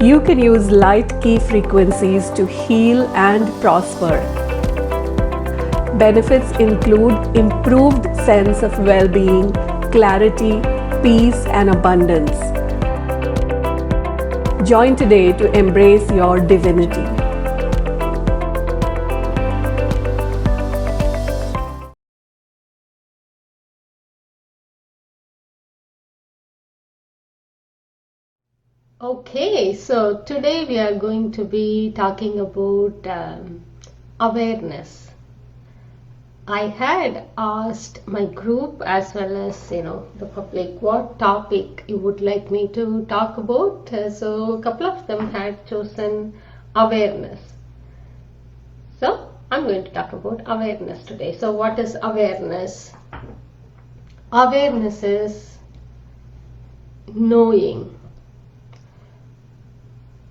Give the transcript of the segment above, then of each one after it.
You can use light key frequencies to heal and prosper. Benefits include improved sense of well-being, clarity, peace, and abundance. Join today to embrace your divinity. Okay, so today we are going to be talking about awareness. I had asked my group as well as the public what topic you would like me to talk about. So a couple of them had chosen awareness. So I'm going to talk about awareness today. So what is awareness? Awareness is knowing,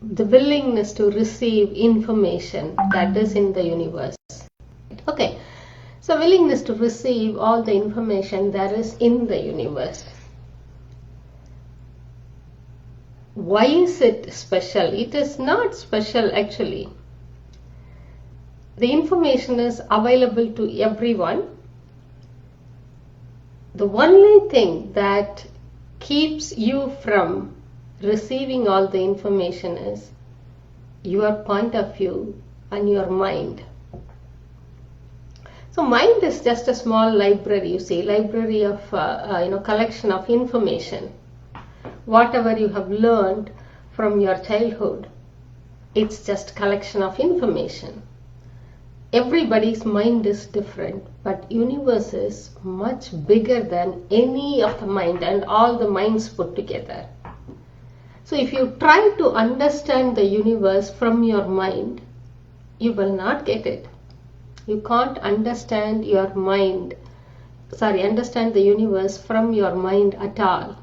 the willingness to receive information that is in the universe. Okay, so willingness to receive all the information that is in the universe. Why is it special? It is not special actually. The information is available to everyone. The only thing that keeps you from receiving all the information is your point of view and your mind. So mind is just a small library, you see, library of collection of information. Whatever you have learned from your childhood, it's just collection of information. Everybody's mind is different, but universe is much bigger than any of the mind and all the minds put together. So if you try to understand the universe from your mind, you will not get it. You can't understand understand the universe from your mind at all.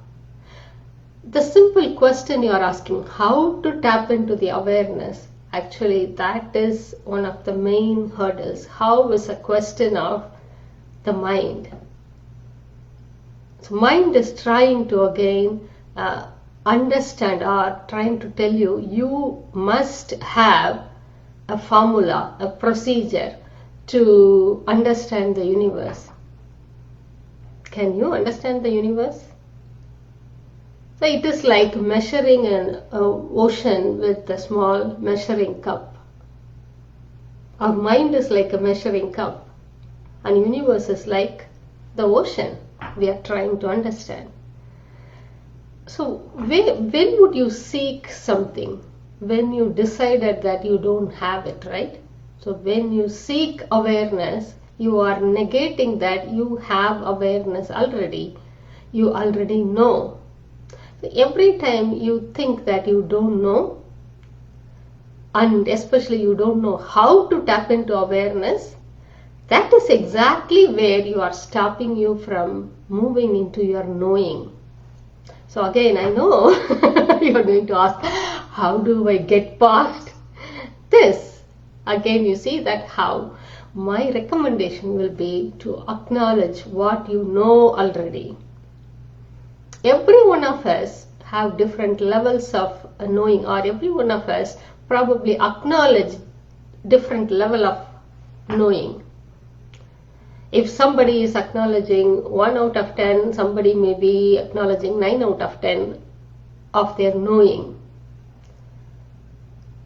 The simple question you are asking, how to tap into the awareness, actually that is one of the main hurdles. How is a question of the mind. So mind is trying to again understand or trying to tell you, you must have a formula, a procedure to understand the universe. Can you understand the universe? So it is like measuring an ocean with a small measuring cup. Our mind is like a measuring cup and universe is like the ocean we are trying to understand. So when would you seek something? When you decided that you don't have it, right? So when you seek awareness, you are negating that you have awareness already. You already know. So every time you think that you don't know, and especially you don't know how to tap into awareness, that is exactly where you are stopping you from moving into your knowing. So again, I know you are going to ask, how do I get past this? Again, you see that how. My recommendation will be to acknowledge what you know already. Every one of us have different levels of knowing, or every one of us probably acknowledge different level of knowing. If somebody is acknowledging 1 out of 10, somebody may be acknowledging 9 out of 10 of their knowing.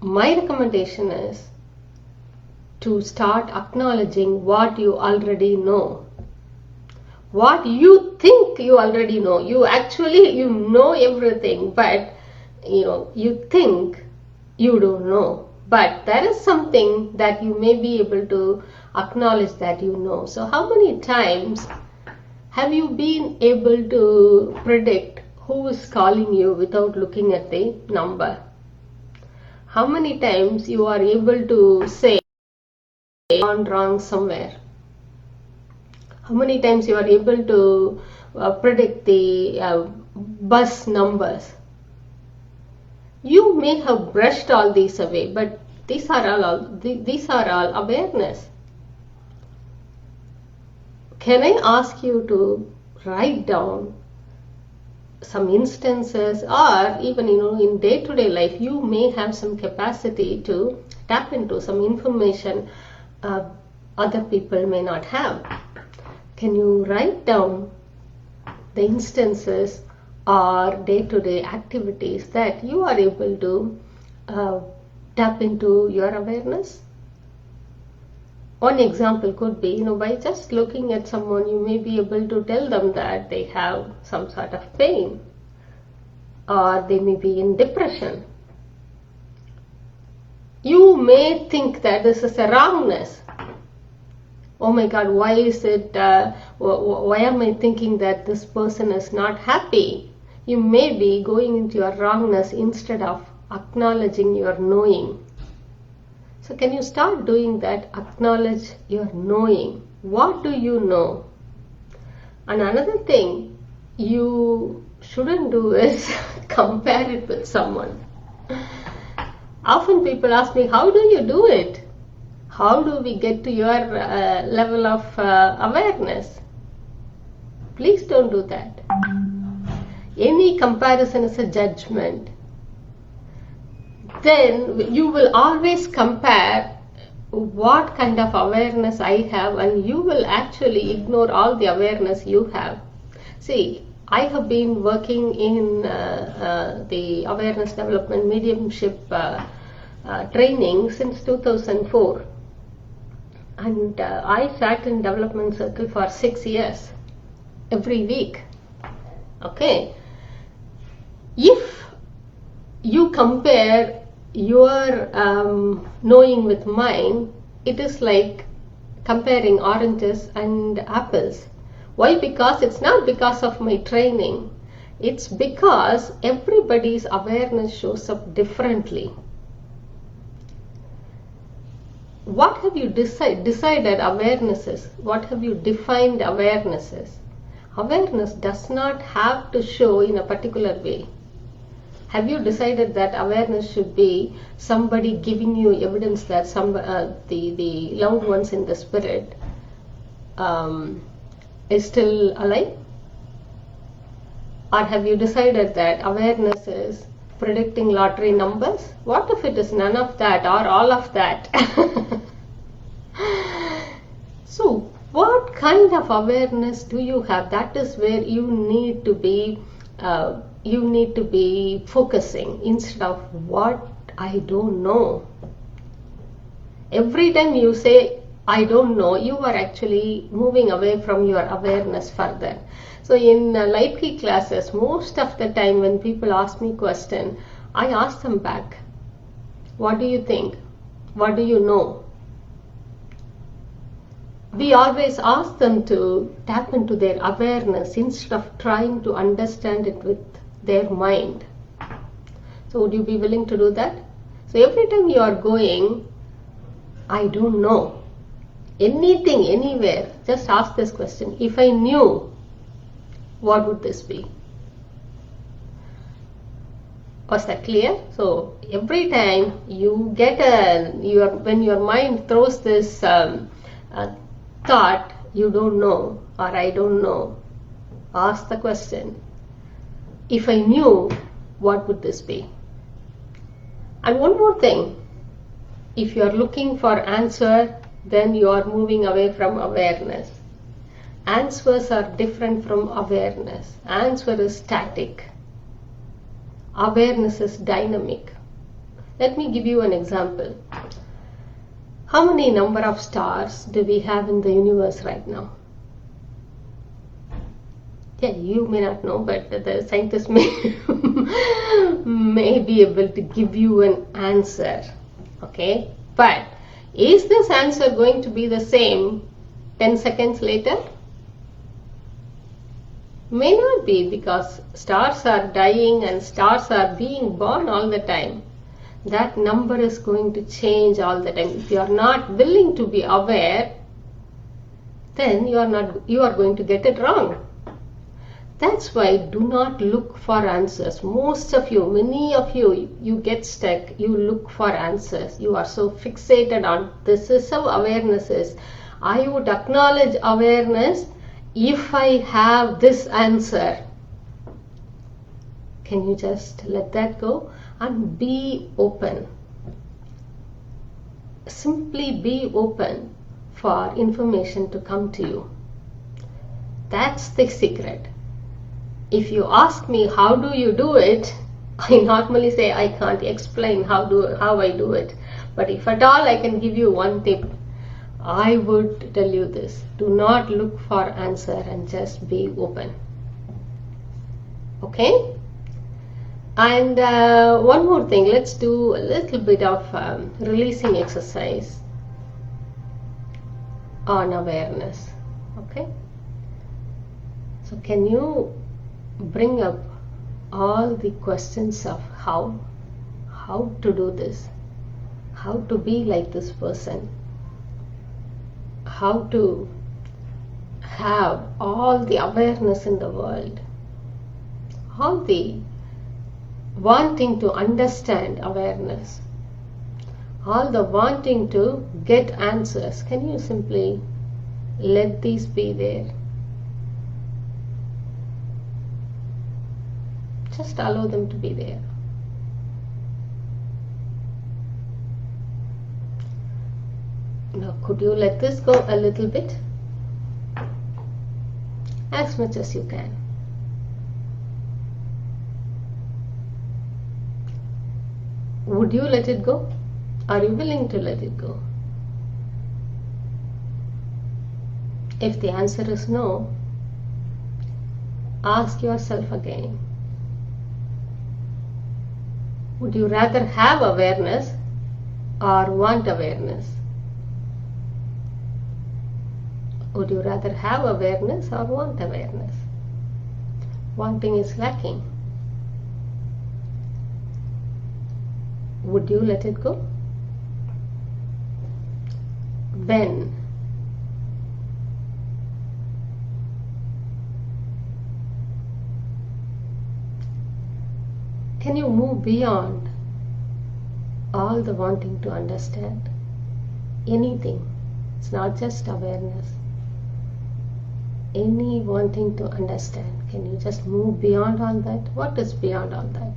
My recommendation is to start acknowledging what you already know. What you think you already know. You know everything, but you think you don't know. But there is something that you may be able to acknowledge that you know. So how many times have you been able to predict who is calling you without looking at the number? How many times you are able to say gone wrong somewhere? How many times you are able to predict the bus numbers? You may have brushed all these away, but these are all awareness. Can I ask you to write down some instances, or even in day-to-day life, you may have some capacity to tap into some information other people may not have. Can you write down the instances or day-to-day activities that you are able to tap into your awareness? One example could be, by just looking at someone, you may be able to tell them that they have some sort of pain, or they may be in depression. You may think that this is a wrongness. Oh my God, why is it, why am I thinking that this person is not happy? You may be going into your wrongness instead of acknowledging your knowing. So can you start doing that? Acknowledge your knowing. What do you know? And another thing you shouldn't do is compare it with someone. Often people ask me, how do you do it? How do we get to your level of awareness? Please don't do that. Any comparison is a judgment. Then you will always compare what kind of awareness I have, and you will actually ignore all the awareness you have. See, I have been working in the awareness development mediumship training since 2004, and I sat in development circle for 6 years every week. Okay, if you compare your knowing with mine, it is like comparing oranges and apples. Why? Because it's not because of my training. It's because everybody's awareness shows up differently. What have you decided awareness is? What have you defined awareness is? Awareness does not have to show in a particular way. Have you decided that awareness should be somebody giving you evidence that the loved ones in the spirit is still alive? Or have you decided that awareness is predicting lottery numbers? What if it is none of that or all of that? So what kind of awareness do you have? That is where you need to be focusing instead of what I don't know. Every time you say I don't know, you are actually moving away from your awareness further. So in light key classes, most of the time when people ask me question, I ask them back, what do you think? What do you know? We always ask them to tap into their awareness instead of trying to understand it with their mind. So would you be willing to do that? So every time you are going, I don't know, anything, anywhere, just ask this question. If I knew, what would this be? Was that clear? So every time you get when your mind throws this thought, you don't know or I don't know, ask the question, if I knew, what would this be? And one more thing, if you are looking for answer, then you are moving away from awareness. Answers are different from awareness. Answer is static. Awareness is dynamic. Let me give you an example. How many number of stars do we have in the universe right now? Yeah, you may not know, but the scientists may be able to give you an answer. Okay, but is this answer going to be the same 10 seconds later? May not be, because stars are dying and stars are being born all the time. That number is going to change all the time. If you are not willing to be aware, then you are going to get it wrong. That's why do not look for answers. Most of you, many of you, you get stuck. You look for answers. You are so fixated on this is how awareness is. I would acknowledge awareness if I have this answer. Can you just let that go and be open? Simply be open for information to come to you. That's the secret. If you ask me how do you do it, I normally say I can't explain how I do it. But if at all I can give you one tip, I would tell you this. Do not look for answer and just be open. Okay? And one more thing, let's do a little bit of releasing exercise on awareness. Okay? So can you bring up all the questions of how to do this, how to be like this person, how to have all the awareness in the world, all the wanting to understand awareness, all the wanting to get answers. Can you simply let these be there? Just allow them to be there. Now, could you let this go a little bit? As much as you can. Would you let it go? Are you willing to let it go? If the answer is no, ask yourself again. Would you rather have awareness or want awareness? Would you rather have awareness or want awareness? Wanting is lacking. Would you let it go? When? Can you move beyond all the wanting to understand anything? It's not just awareness. Any wanting to understand. Can you just move beyond all that? What is beyond all that?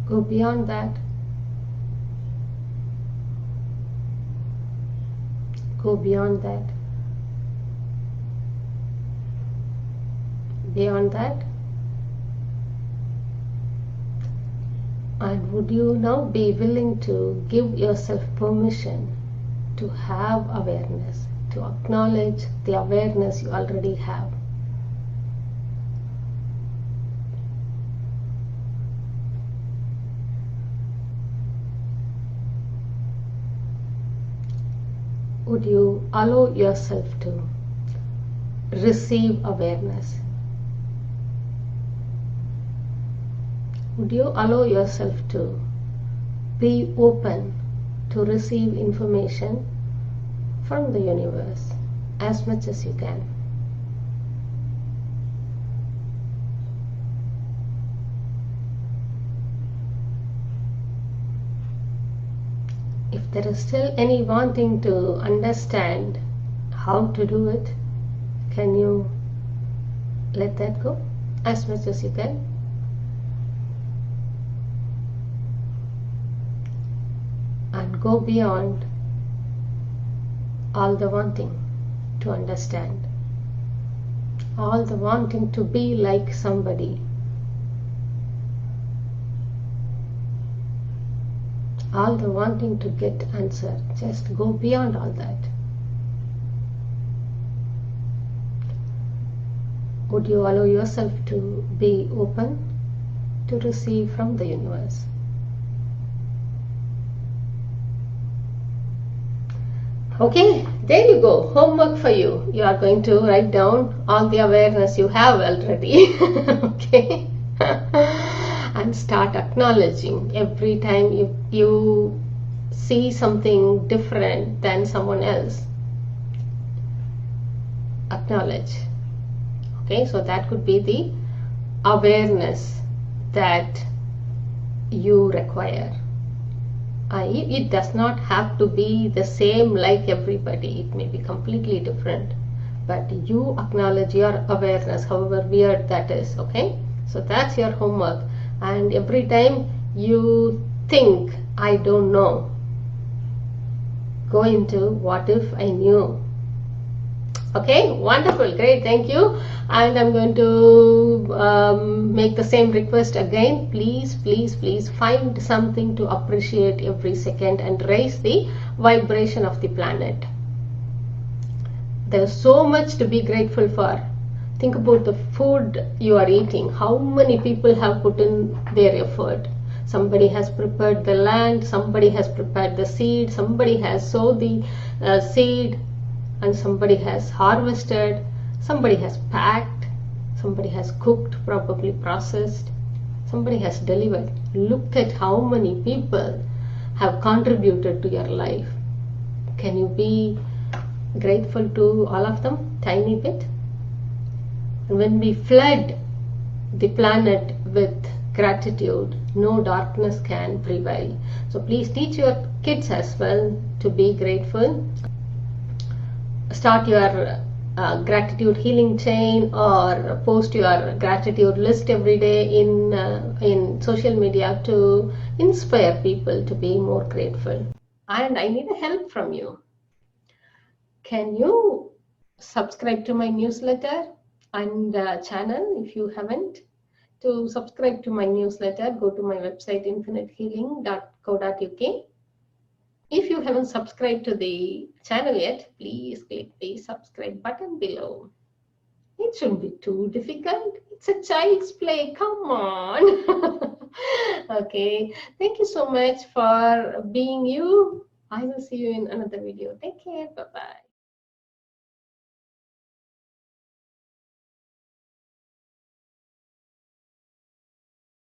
Go beyond that. Go beyond that. Beyond that. And would you now be willing to give yourself permission to have awareness, to acknowledge the awareness you already have? Would you allow yourself to receive awareness? Would you allow yourself to be open to receive information from the universe as much as you can? If there is still any wanting to understand how to do it, can you let that go as much as you can? And go beyond all the wanting to understand, all the wanting to be like somebody, all the wanting to get answer. Just go beyond all that. Would you allow yourself to be open to receive from the universe? Okay, there you go. Homework for you. You are going to write down all the awareness you have already. Okay. And start acknowledging every time you see something different than someone else. Acknowledge. Okay, so that could be the awareness that you require. It does not have to be the same like everybody. It may be completely different. But you acknowledge your awareness, however weird that is, okay? So that's your homework. And every time you think, I don't know, go into what if I knew. Okay, wonderful, great, thank you. And I'm going to make the same request again. Please, please, please find something to appreciate every second and raise the vibration of the planet. There's so much to be grateful for. Think about the food you are eating. How many people have put in their effort? Somebody has prepared the land, somebody has prepared the seed, somebody has sowed the seed, and somebody has harvested, somebody has packed, somebody has cooked, probably processed, somebody has delivered. Look at how many people have contributed to your life. Can you be grateful to all of them? Tiny bit. And when we flood the planet with gratitude, no darkness can prevail. So please teach your kids as well to be grateful. Start your gratitude healing chain, or post your gratitude list every day in social media to inspire people to be more grateful. And I need help from you. Can you subscribe to my newsletter and channel if you haven't? To subscribe to my newsletter, go to my website infinitehealing.co.uk. If you haven't subscribed to the channel yet, please click the subscribe button below. It shouldn't be too difficult. It's a child's play. Come on. Okay. Thank you so much for being you. I will see you in another video. Take care. Bye-bye.